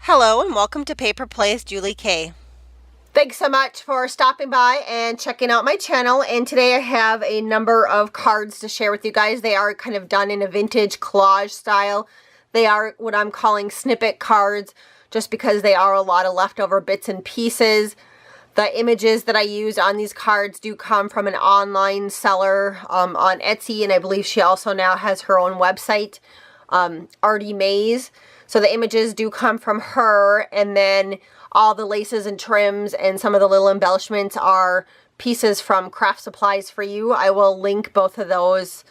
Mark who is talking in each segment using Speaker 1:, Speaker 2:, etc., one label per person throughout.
Speaker 1: Hello and welcome to Paper Plays Julie K. Thanks so much for stopping by and checking out my channel, and today I have a number of cards to share with you guys. They are kind of done in a vintage collage style. They are what I'm calling snippet cards just because they are a lot of leftover bits and pieces. The images that I use on these cards do come from an online seller on Etsy, and I believe she also now has her own website, ArtyMaze. So the images do come from her, and then all the laces and trims and some of the little embellishments are pieces from Kraft Supplies for You. I will link both of those,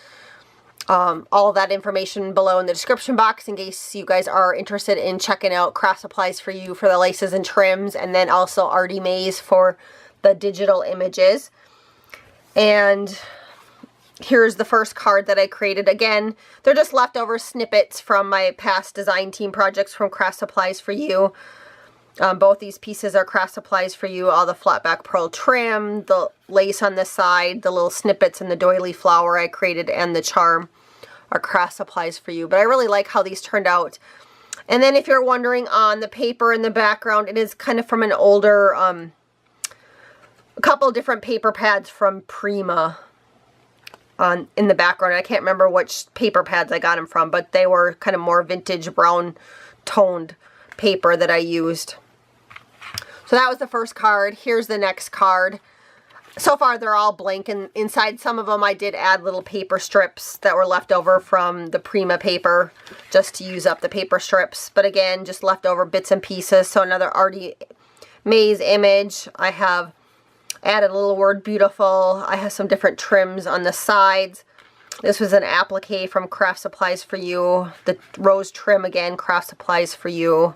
Speaker 1: all of that information below in the description box in case you guys are interested in checking out Kraft Supplies for You for the laces and trims, and then also ArtyMaze for the digital images. And here's the first card that I created. Again, they're just leftover snippets from my past design team projects from Kraft Supplies for You. Both these pieces are Kraft Supplies for You. All the flat back pearl trim, the lace on the side, the little snippets and the doily flower I created, and the charm are Kraft Supplies for You. But I really like how these turned out. And then if you're wondering on the paper in the background, it is kind of from an older, a couple of different paper pads from Prima. In the background. I can't remember which paper pads I got them from, but they were kind of more vintage brown toned paper that I used. So that was the first card. Here's the next card. So far they're all blank, and inside some of them I did add little paper strips that were left over from the Prima paper just to use up the paper strips. But again, just leftover bits and pieces. So another ArtyMaze image. I have added a little word beautiful. I have some different trims on the sides. This was an applique from Kraft Supplies for You. The rose trim again, Kraft Supplies for You.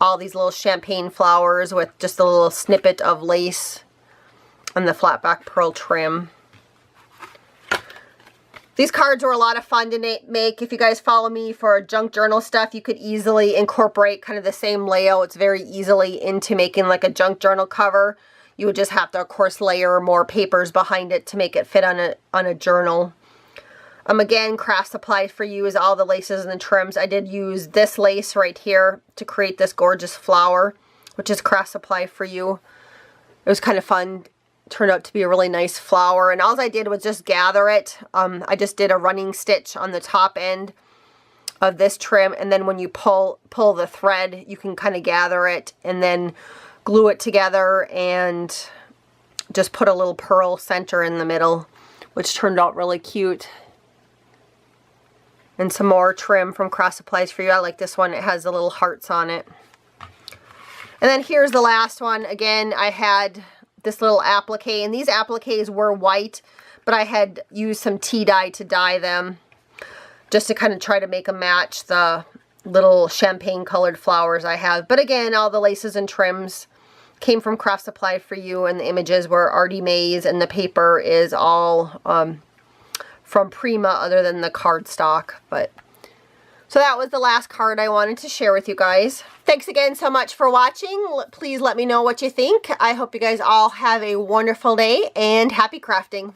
Speaker 1: All these little champagne flowers with just a little snippet of lace on the flat back pearl trim. These cards were a lot of fun to make. If you guys follow me for junk journal stuff, you could easily incorporate kind of the same layouts very easily into making like a junk journal cover. You would just have to, of course, layer more papers behind it to make it fit on a journal. Again, Kraft Supplies for You is all the laces and the trims. I did use this lace right here to create this gorgeous flower, which is Kraft Supply for You. It was kind of fun. It turned out to be a really nice flower, and all I did was just gather it. I just did a running stitch on the top end of this trim, and then when you pull the thread, you can kind of gather it and then glue it together and just put a little pearl center in the middle, which turned out really cute. And some more trim from Kraft Supplies for You. I like this one. It has the little hearts on it. And then here's the last one. Again, I had this little applique, and these appliques were white, but I had used some tea dye to dye them just to kind of try to make them match the little champagne colored flowers I have. But again, all the laces and trims came from Kraft Supply for You, and the images were ArtyMaze, and the paper is all from Prima other than the cardstock. But so that was the last card I wanted to share with you guys. Thanks again so much for watching. Please let me know what you think. I hope you guys all have a wonderful day, and happy crafting.